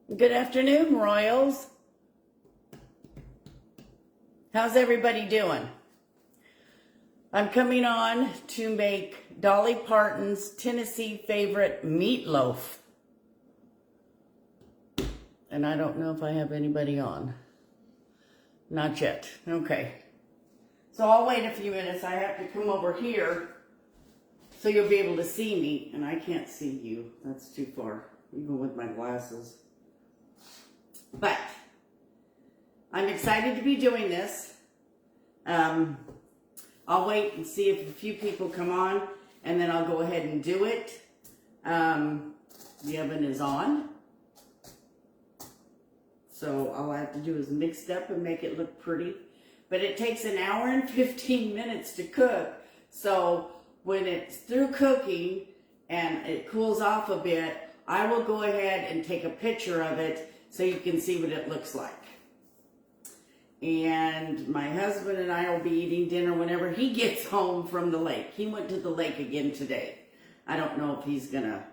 Good afternoon, Royals. How's everybody doing? I'm coming on to make Dolly Parton's Tennessee favorite meatloaf. And I don't know if I have anybody on. Not yet. Okay. So I'll wait a few minutes. I have to come over here so you'll be able to see me. And I can't see you. That's too far, even with my glasses. But I'm excited to be doing this. I'll wait and see if a few people come on, and then I'll go ahead and do it. The oven is on. So all I have to do is mix it up and make it look pretty. But it takes an hour and 15 minutes to cook. So when it's through cooking and it cools off a bit, I will go ahead and take a picture of it so you can see what it looks like. And my husband and I will be eating dinner whenever he gets home from the lake. He went to the lake again today. I don't know if he's gonna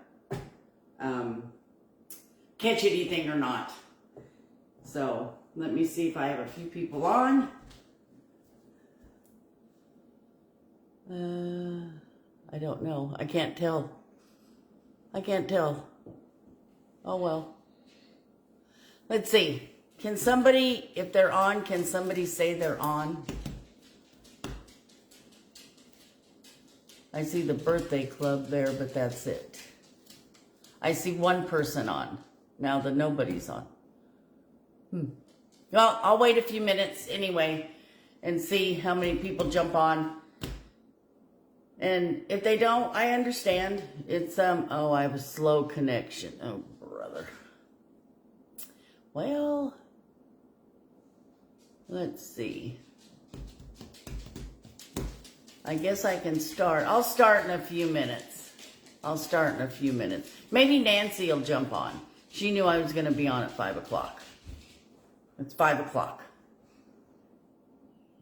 catch anything or not. So let me see if I have a few people on. I don't know. I can't tell. Oh well. Let's see. Can somebody, if they're on, can somebody say they're on? I see the birthday club there, but that's it. I see one person on. Now that nobody's on. Well, I'll wait a few minutes anyway and see how many people jump on. And if they don't, I understand. It's, oh, I have a slow connection. Oh, brother. Well, let's see. I guess I can start. I'll start in a few minutes. Maybe Nancy will jump on. She knew I was going to be on at 5 o'clock. It's 5 o'clock.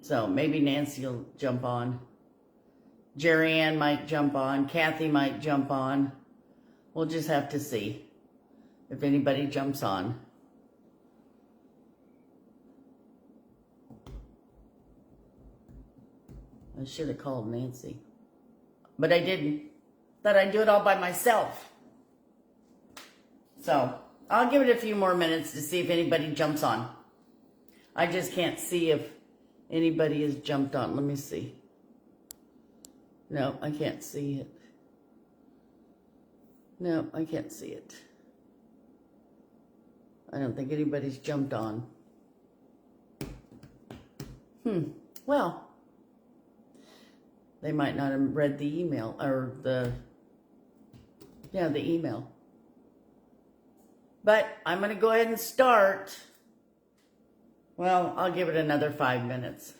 So maybe Nancy will jump on. Jerry Ann might jump on. Kathy might jump on. We'll just have to see if anybody jumps on. I should have called Nancy. But I didn't. Thought I'd do it all by myself. So, I'll give it a few more minutes to see if anybody jumps on. I just can't see if anybody has jumped on. Let me see. No, I can't see it. No, I can't see it. I don't think anybody's jumped on. Well, they might not have read the email, or the email. But I'm going to go ahead and start. Well, I'll give it another 5 minutes.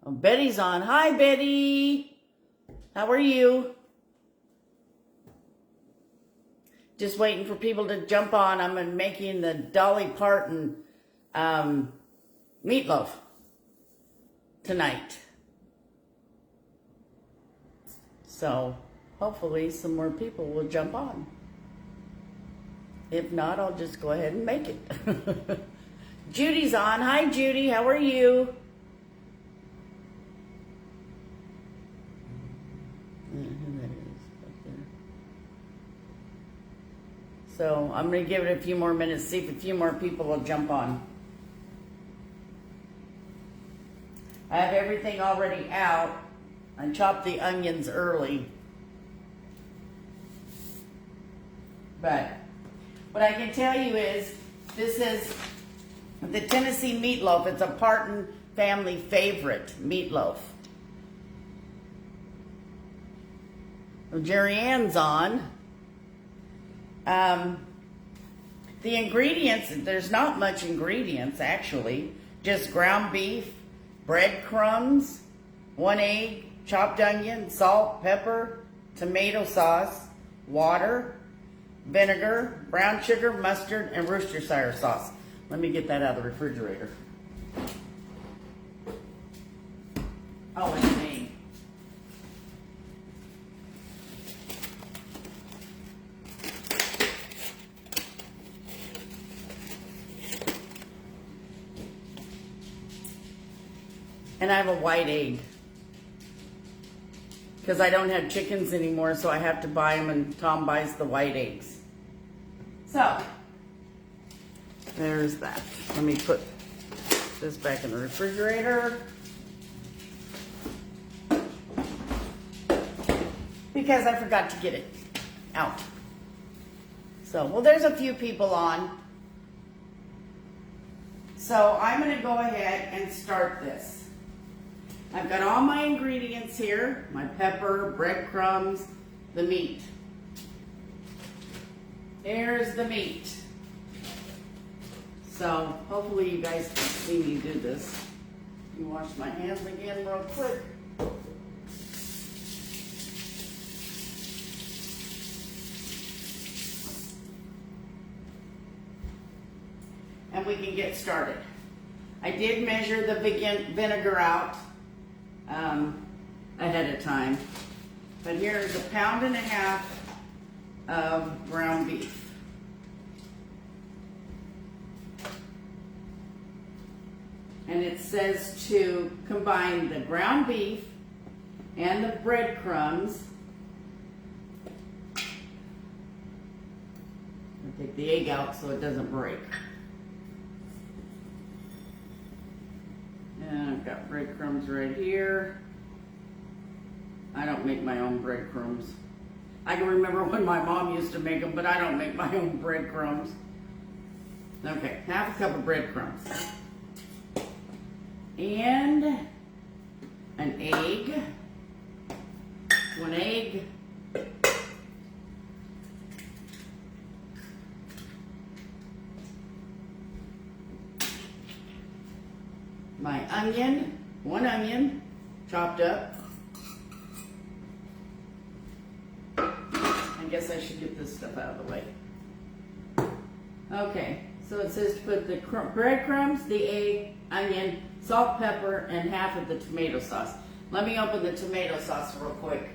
Oh, Betty's on. Hi, Betty. How are you? Just waiting for people to jump on. I'm making the Dolly Parton meatloaf tonight. So hopefully some more people will jump on. If not, I'll just go ahead and make it. Judy's on. Hi, Judy. How are you? So I'm going to give it a few more minutes, see if a few more people will jump on. I have everything already out. I chopped the onions early. But what I can tell you is, this is the Tennessee meatloaf. It's a Parton family favorite meatloaf. Well, Jerry Ann's on. The ingredients, there's not much ingredients actually. Just ground beef, breadcrumbs, 1 egg, chopped onion, salt, pepper, tomato sauce, water, vinegar, brown sugar, mustard, and Worcestershire sauce. Let me get that out of the refrigerator. Oh, and a name. And I have a white egg. Because I don't have chickens anymore, so I have to buy them, and Tom buys the white eggs. So, there's that. Let me put this back in the refrigerator. Because I forgot to get it out. So, well, there's a few people on. So, I'm going to go ahead and start this. I've got all my ingredients here, my pepper, breadcrumbs, the meat. There's the meat. So hopefully you guys can see me do this. Let me wash my hands again real quick. And we can get started. I did measure the vinegar out ahead of time. But here's 1.5 pounds of ground beef. And it says to combine the ground beef and the breadcrumbs. I'll take the egg out so it doesn't break. And I've got breadcrumbs right here. I don't make my own breadcrumbs. I can remember when my mom used to make them, but I don't make my own breadcrumbs. Okay, 1/2 cup of breadcrumbs. And an egg. 1 egg. My onion, 1 onion, chopped up. I guess I should get this stuff out of the way. Okay, so it says to put the breadcrumbs, the egg, onion, salt, pepper, and 1/2 of the tomato sauce. Let me open the tomato sauce real quick.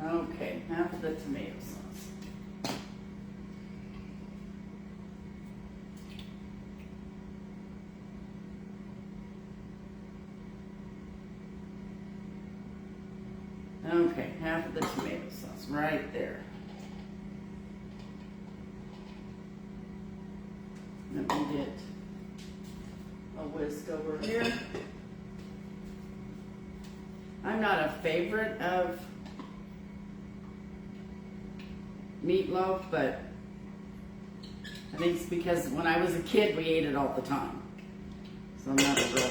Okay, 1/2 of the tomato sauce. Okay, 1/2 of the tomato sauce right there. Let me get a whisk over here. I'm not a favorite of meatloaf, but I think it's because when I was a kid we ate it all the time. So I'm not a real...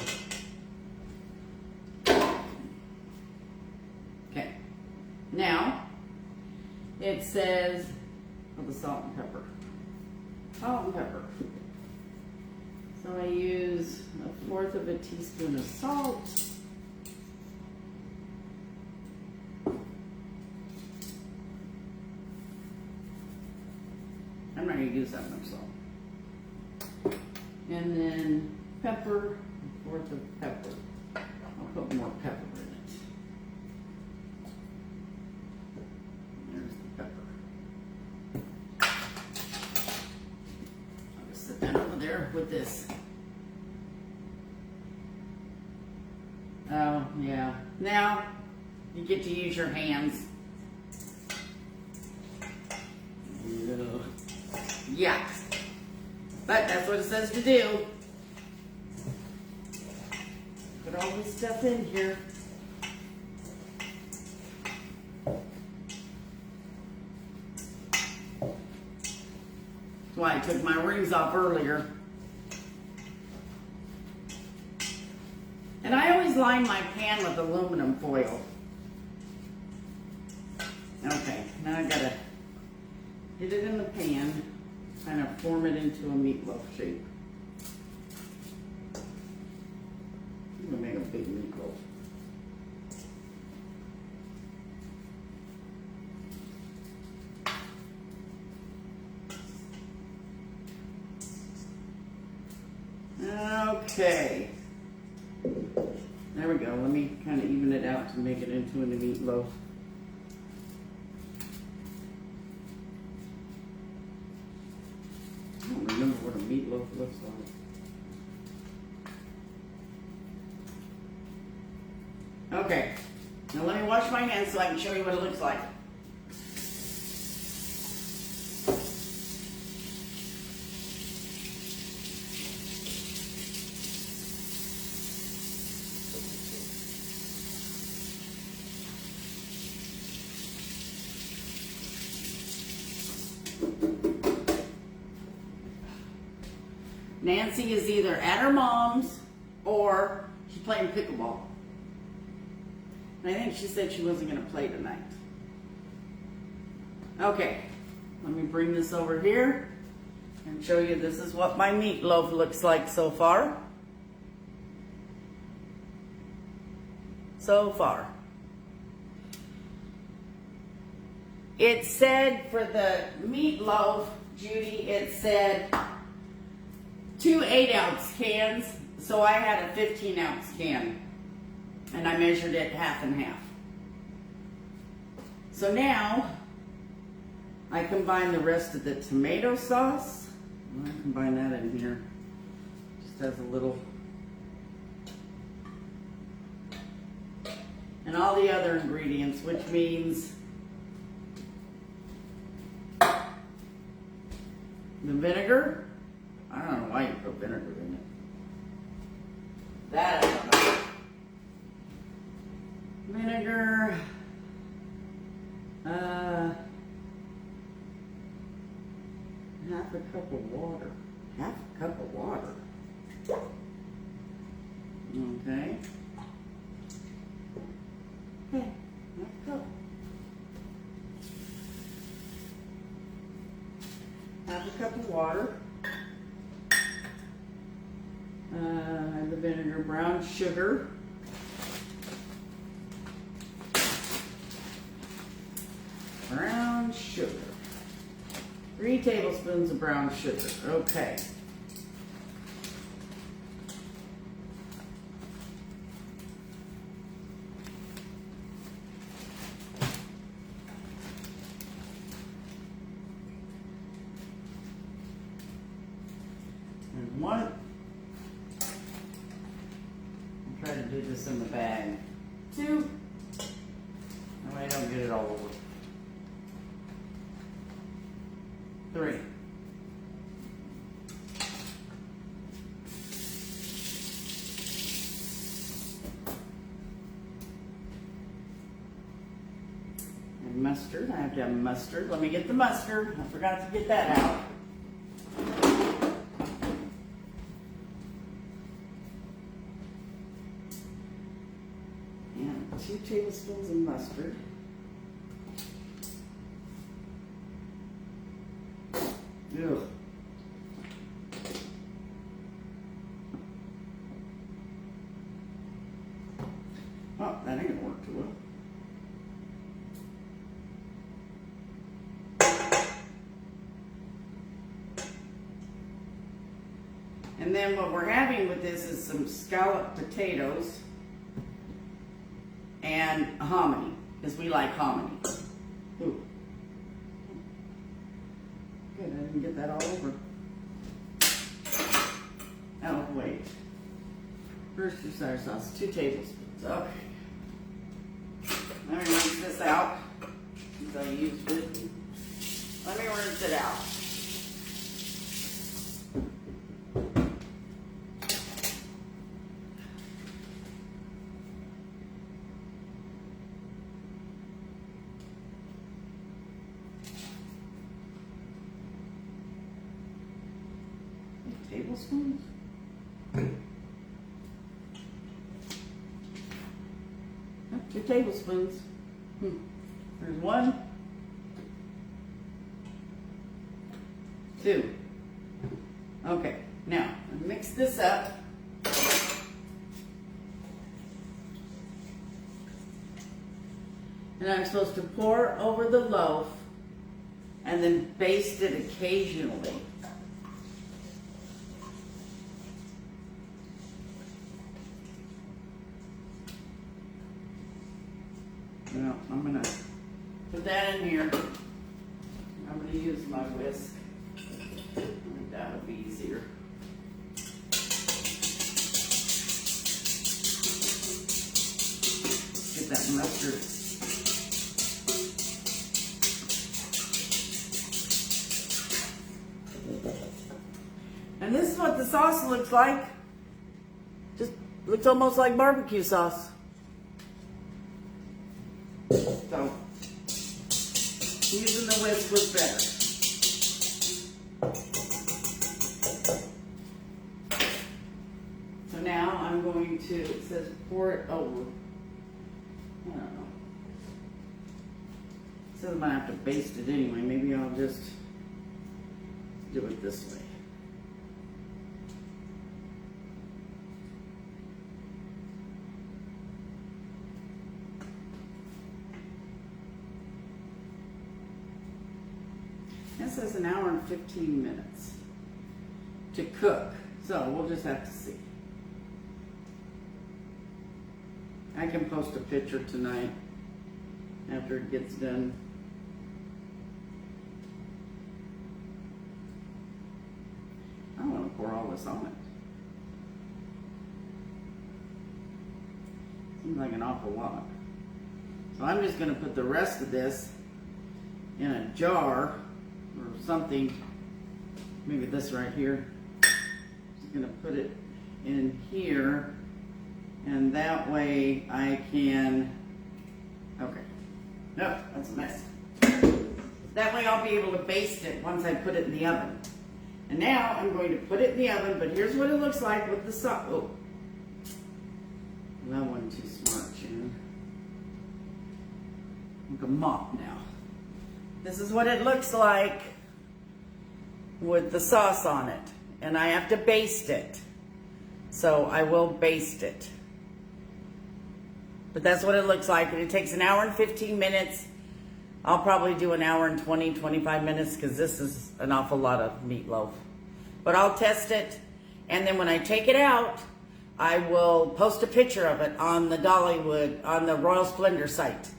Okay. Now, it says, oh, the salt and pepper. Salt and pepper. So I use 1/4 of a teaspoon of salt. I'm not going to use that much salt. And then pepper, 1/4 of pepper. I'll put more pepper in it. There's the pepper. I'll just sit that over there with this. Oh, yeah. Now, you get to use your hands. Yeah, but that's what it says to do. Put all this stuff in here. That's why I took my rings off earlier. And I always line my pan with aluminum foil. Okay, now I gotta hit it in the pan. Kind of form it into a meatloaf shape. I'm gonna make a big meatloaf. Okay. There we go. Let let me kind of even it out to make it into a meatloaf. I don't remember what a meatloaf looks like. Okay, now let me wash my hands so I can show you what it looks like. Nancy is either at her mom's or she's playing pickleball. And I think she said she wasn't going to play tonight. Okay, let me bring this over here and show you this is what my meatloaf looks like so far. So far. It said for the meatloaf, Judy, it said 2 8-ounce cans, so I had a 15-ounce can, and I measured it half and half. So now, I combine the rest of the tomato sauce. I combine that in here, just as a little, and all the other ingredients, which means the vinegar. I don't know why you put vinegar in it. That I don't know. Vinegar. Half a cup of water. Half a cup of water. Okay. Okay, half a cup. Half a cup of water. The vinegar, brown sugar, brown sugar, 3 tablespoons of brown sugar. Okay. And 1. Try to do this in the bag. 2. That way I don't get it all over. 3. And mustard. I have to have mustard. Let me get the mustard. I forgot to get that out. 2 tablespoons of mustard. Ugh. Oh, that ain't gonna work too well. And then what we're having with this is some scalloped potatoes and hominy, because we like hominy. Ooh. Good, I didn't get that all over. Oh, wait. Worcestershire sauce, 2 tablespoons. Okay. Let me rinse this out, since I used it. Let me rinse it out. Tablespoons? 2 tablespoons. There's 1, 2. Okay, now mix this up. And I'm supposed to pour over the loaf and then baste it occasionally. going to use my whisk. I think that would be easier. Get that mustard. And this is what the sauce looks like. Just looks almost like barbecue sauce. So, using the whisk was better. So now I'm going to, it says pour it over. I don't know. It says I'm going to have to baste it anyway. Maybe I'll just do it this way. It says an hour and 15 minutes to cook. So we'll just have to see. I can post a picture tonight after it gets done. I don't want to pour all this on it. Seems like an awful lot. So I'm just going to put the rest of this in a jar or something, maybe this right here. Just gonna put it in here, and that way I can, okay, no, that's a mess. That way I'll be able to baste it once I put it in the oven. And now I'm going to put it in the oven, but here's what it looks like with the sauce. Oh, that wasn't too smart, Sharon. Like a mop now. This is what it looks like with the sauce on it. And I have to baste it. So I will baste it. But that's what it looks like. And it takes an hour and 15 minutes. I'll probably do an hour and 20, 25 minutes because this is an awful lot of meatloaf. But I'll test it. And then when I take it out, I will post a picture of it on the Dollywood, on the Royal Splendor site.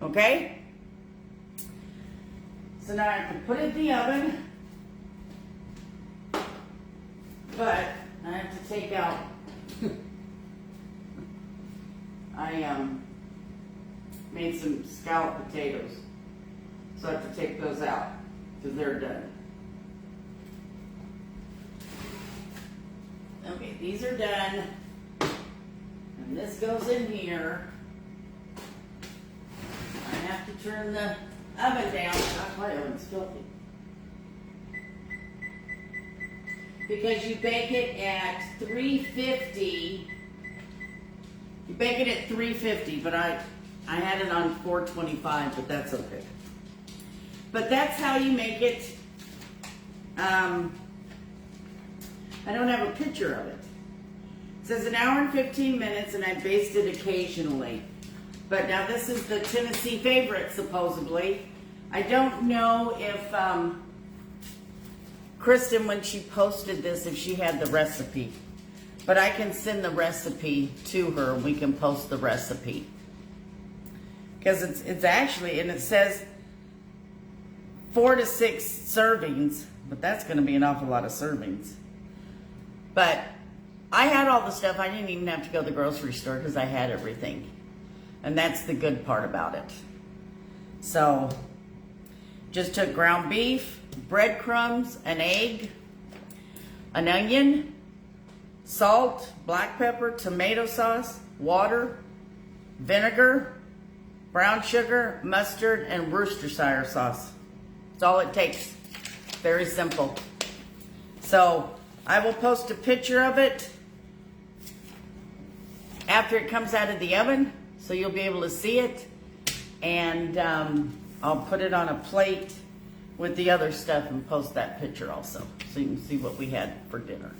Okay? So now I have to put it in the oven, but I have to take out, I made some scalloped potatoes, so I have to take those out because they're done. Okay, these are done, and this goes in here. I have to turn the oven down. Gosh, my oven's filthy. Because you bake it at 350. You bake it at 350, but I had it on 425, but that's okay. But that's how you make it. I don't have a picture of it. It says an hour and 15 minutes, and I baste it occasionally. But now this is the Tennessee favorite, supposedly. I don't know if Kristen, when she posted this, if she had the recipe. But I can send the recipe to her and we can post the recipe. Because it's actually, and it says 4 to 6 servings. But that's going to be an awful lot of servings. But I had all the stuff. I didn't even have to go to the grocery store because I had everything. And that's the good part about it. So, just took ground beef, breadcrumbs, an egg, an onion, salt, black pepper, tomato sauce, water, vinegar, brown sugar, mustard, and Worcestershire sauce. That's all it takes. Very simple. So, I will post a picture of it after it comes out of the oven, so you'll be able to see it. And I'll put it on a plate with the other stuff and post that picture also, so you can see what we had for dinner.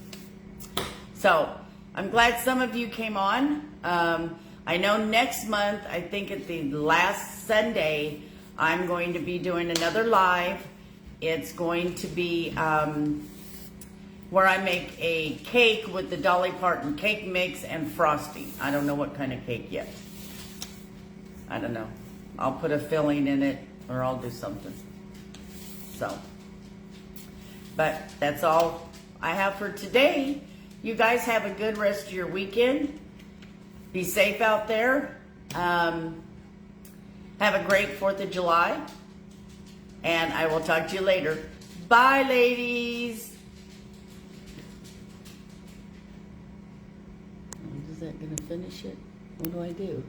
So I'm glad some of you came on. I know next month, I think at the last Sunday, I'm going to be doing another live. It's going to be where I make a cake with the Dolly Parton cake mix and frosting. I don't know what kind of cake yet. I don't know. I'll put a filling in it or I'll do something. So, but that's all I have for today. You guys have a good rest of your weekend. Be safe out there. Have a great 4th of July. And I will talk to you later. Bye, ladies. Is that going to finish it? What do I do?